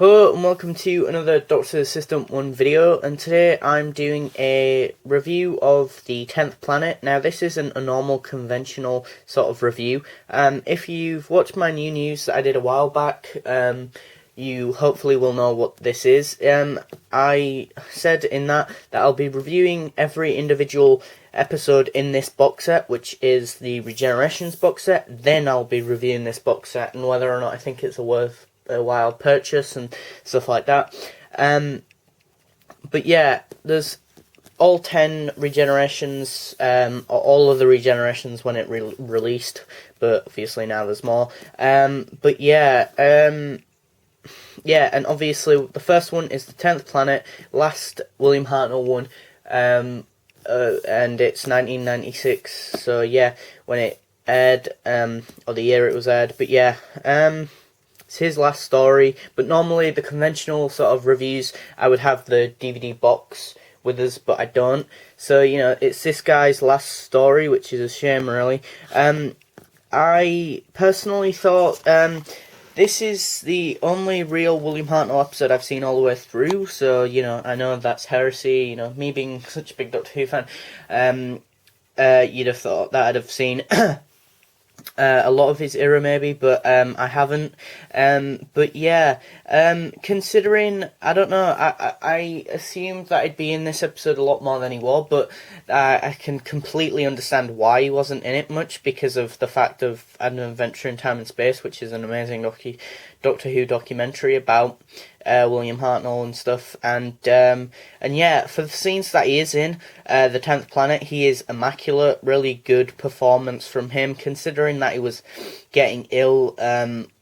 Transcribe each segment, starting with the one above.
Hello and welcome to another Doctor Assistant 1 video, and today I'm doing a review of the 10th planet. Now this isn't a normal conventional sort of review. If you've watched my new news that I did a while back, you hopefully will know what this is. I said in that I'll be reviewing every individual episode in this box set, which is the Regenerations box set. Then I'll be reviewing this box set and whether or not I think it's worth a while purchase and stuff like that. But yeah, there's all 10 regenerations, all of the regenerations when it released, but obviously now there's more. But yeah, and obviously the first one is the 10th planet, last William Hartnell one, and it's 1996, so yeah, when it aired, or the year it was aired, but yeah, it's his last story. But normally the conventional sort of reviews, I would have the DVD box with us, but I don't. So, you know, it's this guy's last story, which is a shame, really. I personally thought this is the only real William Hartnell episode I've seen all the way through. So, you know, I know that's heresy. You know, me being such a big Doctor Who fan, you'd have thought that I'd have seen a lot of his era maybe, but I haven't. But yeah, considering, I don't know, I assumed that I'd be in this episode a lot more than he was, but I can completely understand why he wasn't in it much, because of the fact of An Adventure in Time and Space, which is an amazing Doctor Who documentary about William Hartnell and stuff, and yeah, for the scenes that he is in, the 10th planet, he is immaculate. Really good performance from him, considering that he was getting ill,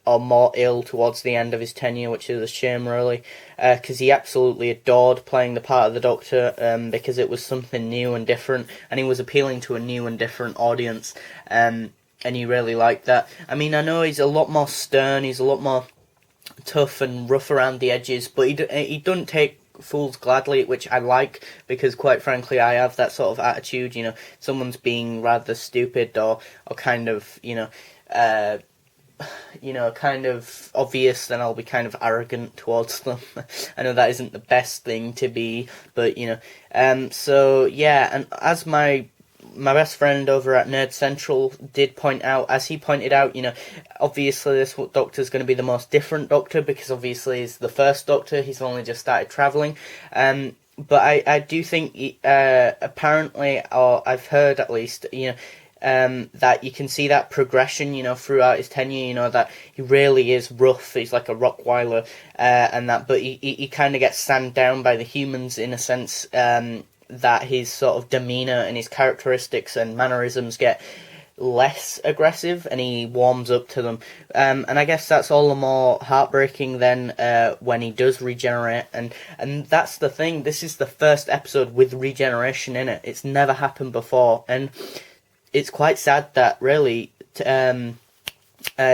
or more ill towards the end of his tenure, which is a shame, really, because he absolutely adored playing the part of the Doctor, because it was something new and different, and he was appealing to a new and different audience, and he really liked that. I mean, I know he's a lot more stern, he's a lot more tough and rough around the edges, but he doesn't take fools gladly, which I like, because quite frankly I have that sort of attitude. You know, someone's being rather stupid or kind of, kind of obvious, then I'll be kind of arrogant towards them. I know that isn't the best thing to be, but so yeah, and as my best friend over at Nerd Central did point out, as he pointed out, obviously this Doctor's going to be the most different Doctor, because obviously he's the first Doctor, he's only just started travelling, but I do think, apparently, or I've heard at least, that you can see that progression, throughout his tenure, that he really is rough, he's like a Rottweiler, and that, but he kind of gets sand down by the humans, in a sense, that his sort of demeanour and his characteristics and mannerisms get less aggressive, and he warms up to them, and I guess that's all the more heartbreaking then when he does regenerate, and that's the thing, this is the first episode with regeneration in it. It's never happened before, and it's quite sad that really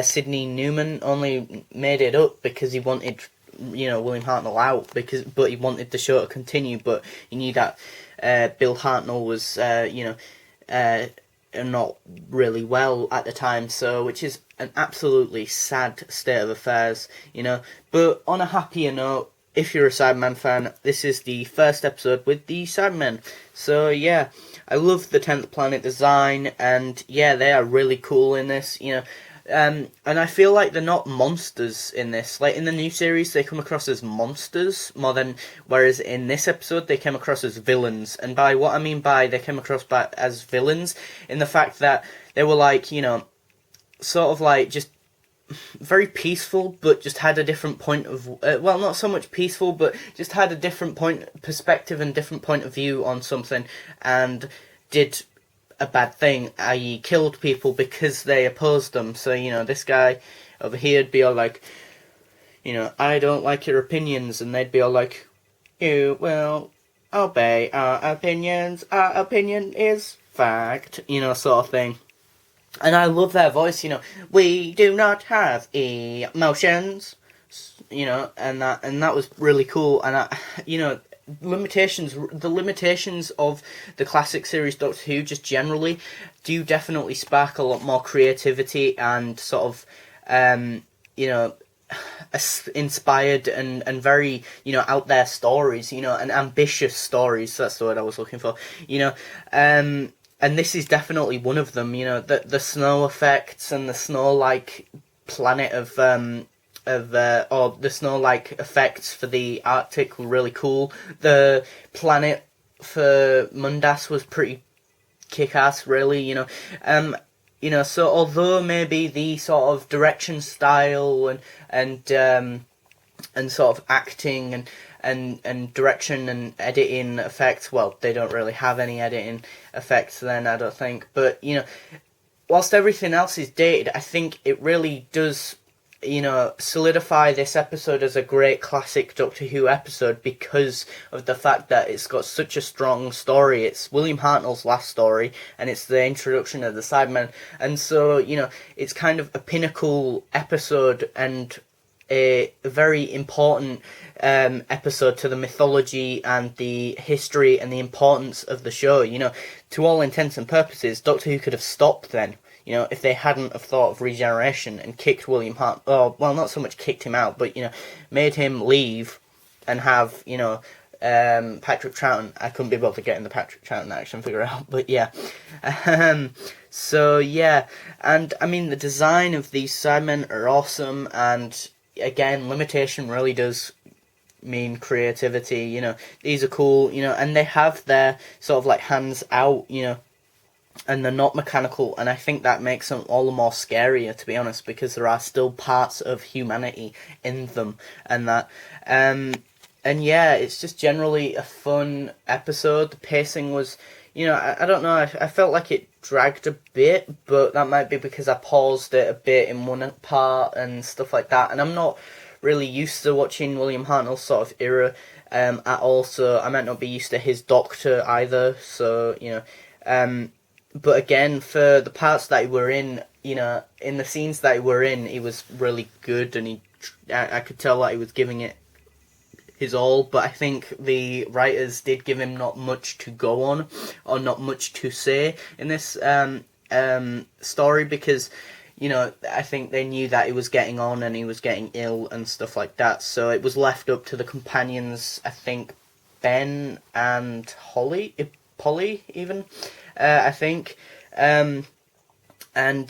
Sidney Newman only made it up because he wanted William Hartnell out, but he wanted the show to continue, but he knew that Bill Hartnell was not really well at the time, so, which is an absolutely sad state of affairs, but on a happier note, if you're a Cyberman fan, this is the first episode with the Cybermen. So yeah, I love the 10th planet design, and yeah, they are really cool in this, and I feel like they're not monsters in this. Like, in the new series, they come across as monsters more than, whereas in this episode, they came across as villains. And by what I mean by they came across as villains, in the fact that they were like, sort of like just very peaceful, but just had a different point of, well, not so much peaceful, but just had a different perspective and different point of view on something, and did a bad thing, i.e. killed people because they opposed them. So, this guy over here would be all like, I don't like your opinions, and they'd be all like, you will obey our opinions, our opinion is fact, sort of thing. And I love their voice, we do not have emotions, and that was really cool, and the limitations of the classic series Doctor Who just generally do definitely spark a lot more creativity and sort of inspired and very, out there stories, and ambitious stories. That's the word I was looking for. And this is definitely one of them. The snow effects and the snow-like planet or the snow-like effects for the Arctic were really cool. The planet for Mundas was pretty kick-ass, really. So although maybe the sort of direction style and sort of acting and direction and editing effects, well, they don't really have any editing effects then, I don't think. But, whilst everything else is dated, I think it really does, solidify this episode as a great classic Doctor Who episode because of the fact that it's got such a strong story. It's William Hartnell's last story, and it's the introduction of the Cybermen. And so, it's kind of a pinnacle episode and a very important episode to the mythology and the history and the importance of the show. To all intents and purposes, Doctor Who could have stopped then. If they hadn't have thought of regeneration and kicked William Hart, not so much kicked him out, but, made him leave and have, Patrick Troughton. I couldn't be bothered getting the Patrick Troughton action figure out, but yeah. So, yeah. And, I mean, the design of these Cybermen are awesome, and, again, limitation really does mean creativity. These are cool, and they have their sort of, like, hands out, and they're not mechanical, and I think that makes them all the more scarier, to be honest, because there are still parts of humanity in them, and that, and yeah, it's just generally a fun episode. The pacing was, I don't know, I felt like it dragged a bit, but that might be because I paused it a bit in one part and stuff like that, and I'm not really used to watching William Hartnell's sort of era at all, so I might not be used to his Doctor either, so, but again, for the parts that he were in, in the scenes that he were in, he was really good, and I could tell that he was giving it his all, but I think the writers did give him not much to go on, or not much to say in this story, because, I think they knew that he was getting on, and he was getting ill, and stuff like that, so it was left up to the companions, I think, Ben and Polly, even, I think. And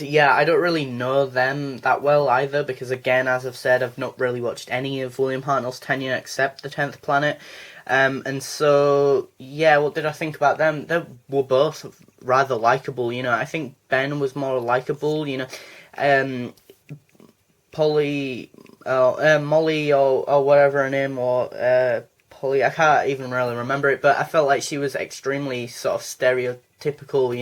yeah, I don't really know them that well either, because again, as I've said, I've not really watched any of William Hartnell's tenure except The 10th Planet. And so, yeah, what did I think about them? They were both rather likeable, I think Ben was more likeable, Molly, or whatever her name, or Polly, I can't even really remember it, but I felt like she was extremely sort of stereotypical,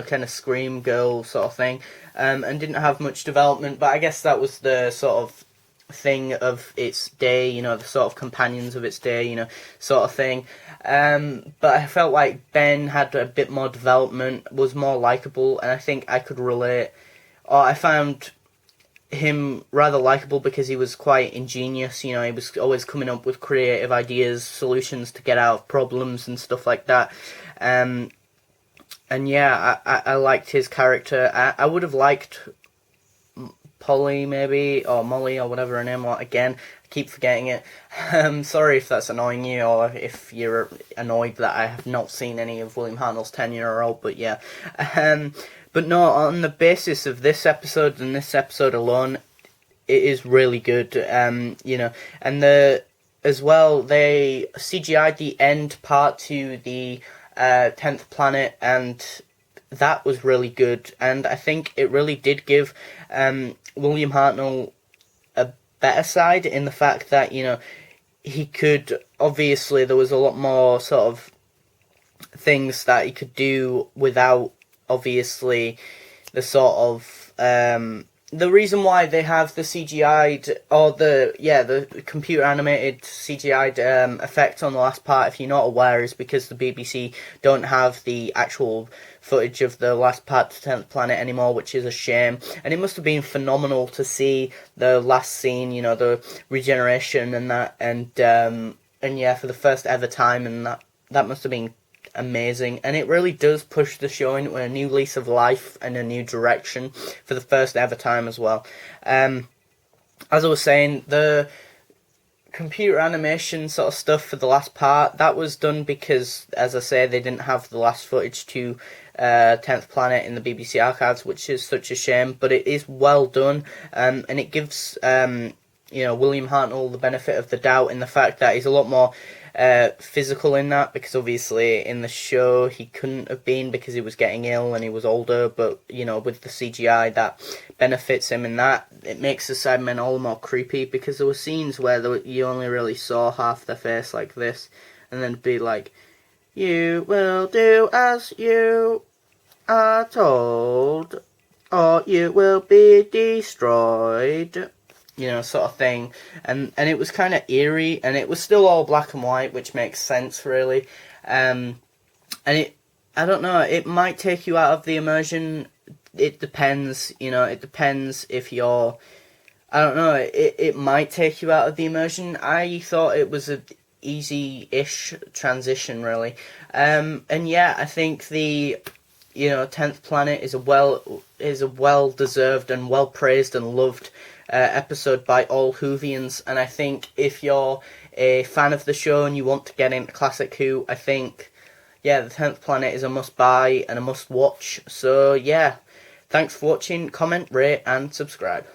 kind of scream girl sort of thing, and didn't have much development, but I guess that was the sort of thing of its day, the sort of companions of its day, sort of thing. But I felt like Ben had a bit more development, was more likeable, and I think I could relate, or I found him rather likeable because he was quite ingenious, he was always coming up with creative ideas, solutions to get out of problems and stuff like that. And yeah, I liked his character. I would have liked Polly, maybe, or Molly, or whatever her name was. Again, I keep forgetting it. Sorry if that's annoying you, or if you're annoyed that I have not seen any of William Hartnell's tenure at all, but yeah. But no, on the basis of this episode and this episode alone, it is really good, and as well, they CGI'd the end part to the 10th Planet, and that was really good, and I think it really did give William Hartnell a better side, in the fact that, he could, obviously there was a lot more sort of things that he could do without, obviously, the sort of the reason why they have the CGI'd, or the computer animated CGI'd effect on the last part, if you're not aware, is because the BBC don't have the actual footage of the last part to 10th Planet anymore, which is a shame. And it must have been phenomenal to see the last scene, the regeneration and that, and yeah, for the first ever time, and that must have been amazing, and it really does push the show into a new lease of life and a new direction for the first ever time as well. as I was saying, the computer animation sort of stuff for the last part, that was done because, as I say, they didn't have the last footage to 10th Planet in the BBC archives, which is such a shame, but it is well done, and it gives William Hartnell the benefit of the doubt in the fact that he's a lot more physical in that, because obviously in the show he couldn't have been because he was getting ill and he was older, but with the CGI that benefits him in that. It makes the Cybermen all the more creepy, because there were scenes where you only really saw half their face like this, and then be like, "You will do as you are told, or you will be destroyed," sort of thing. And it was kind of eerie, and it was still all black and white, which makes sense, really. And I don't know, it might take you out of the immersion. It depends, it depends if you're, I don't know, it might take you out of the immersion. I thought it was a easy-ish transition, really. And yeah, I think the 10th Planet is a well deserved and well praised and loved episode by all Whovians, and I think if you're a fan of the show and you want to get into classic Who, I think the 10th Planet is a must buy and a must watch. So yeah, thanks for watching, comment, rate and subscribe.